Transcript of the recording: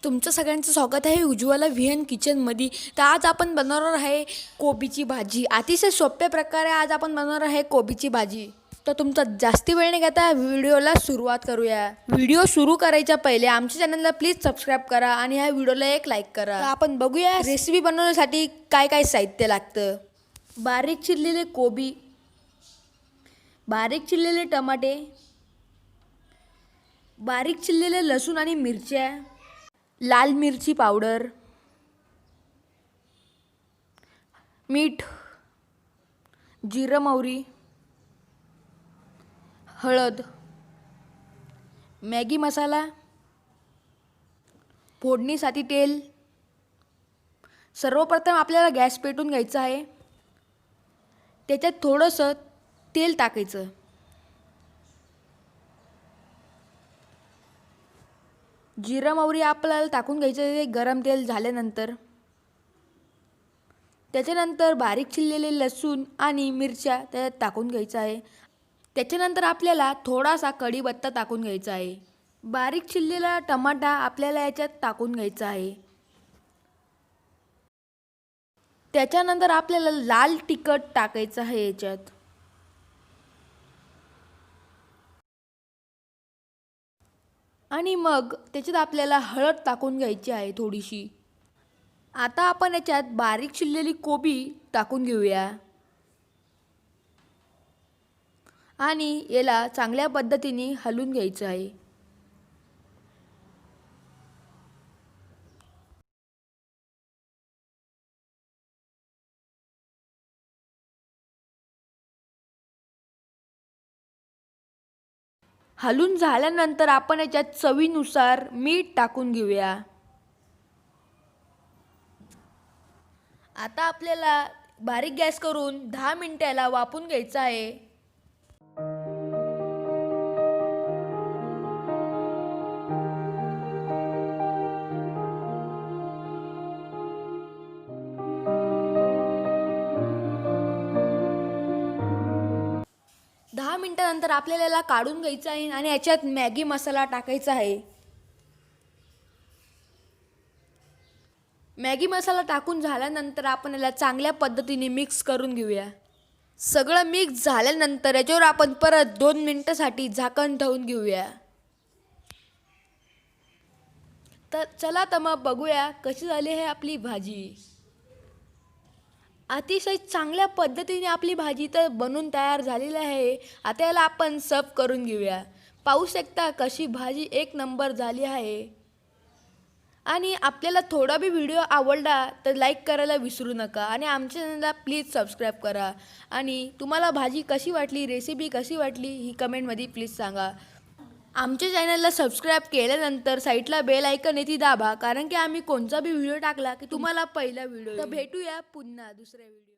तुमचं सगळ्यांचं स्वागत आहे उज्ज्वला व्हीएन किचनमध्ये। तर आज आपण बनवणार आहे कोबीची भाजी। अतिशय सोप्या प्रकारे आज आपण बनवणार आहे कोबीची भाजी। तर तुमचा जास्ती वेळ न घेता व्हिडिओला सुरुवात करूया। व्हिडिओ सुरू करायच्या पहिले आमच्या चॅनलला प्लीज सबस्क्राइब करा आणि ह्या व्हिडिओला एक लाईक करा। तर आपण बघूया रेसिपी बनवण्यासाठी काय काय साहित्य लागतं। बारीक चिरलेले कोबी, बारीक चिरलेले टमाटे, बारीक चिरलेले लसूण आणि मिरच्या, लाल मिरची पावडर, मीठ, जिरं मोहरी, हळद, मॅगी मसाला, फोडणीसाठी तेल। सर्वप्रथम आपल्याला गॅस पेटवून घ्यायचा आहे, त्याच्यात थोडंसं तेल टाकायचं। जिरं मोहरी आपल्याला टाकून घ्यायचं आहे गरम तेल झाल्यानंतर। त्याच्यानंतर बारीक चिरलेले लसूण आणि मिरच्या त्याच्यात टाकून घ्यायचं आहे। त्याच्यानंतर आपल्याला थोडासा कढीपत्ता टाकून घ्यायचा आहे। बारीक चिरलेला टमाटा आपल्याला याच्यात टाकून घ्यायचा आहे। त्याच्यानंतर आपल्याला लाल तिखट टाकायचं आहे याच्यात। आणि मग त्याच्यात आपल्याला हळद टाकून घ्यायची आहे थोडीशी। आता आपण याच्यात बारीक चिरलेली कोबी टाकून घेऊया आणि याला चांगल्या पद्धतीने हलवून घ्यायचं आहे। हलवून झाल्यानंतर आपण याच्यात चवीनुसार मीठ टाकून घेऊया। आता आपल्याला बारीक गॅस करून 10 मिनिटाला वाफवून घ्यायचं आहे। दहा मिनिटानंतर आपल्याला याला काढून घ्यायचं आहे आणि याच्यात मॅगी मसाला टाकायचा आहे। मॅगी मसाला टाकून झाल्यानंतर आपण याला चांगल्या पद्धतीने मिक्स करून घेऊया। सगळं मिक्स झाल्यानंतर याच्यावर आपण परत 2 मिनिटांसाठी झाकण ठेवून घेऊया। तर चला तर मग बघूया कशी झाली आहे आपली भाजी। अतिशय चांगल्या पद्धतीने आपली भाजी तर बनून तयार झालेली आहे। आता याला आपण सर्व करून घेऊया। पाहू शकता कशी भाजी एक नंबर झाली आहे। आणि आपल्याला थोडा बी व्हिडिओ आवडला तर लाईक करायला विसरू नका आणि आमच्या चॅनलला प्लीज सबस्क्राइब करा। आणि तुम्हाला भाजी कशी वाटली, रेसिपी कशी वाटली ही कमेंटमध्ये प्लीज सांगा। आमच्या चॅनलला सबस्क्राइब केल्यानंतर साईडला बेल आयकॉन आहे ती दाबा, कारण की आम्ही कोणता बी व्हिडिओ टाकला की तुम्हाला पहिला व्हिडिओ। तर भेटूया पुन्हा दुसऱ्या व्हिडिओ।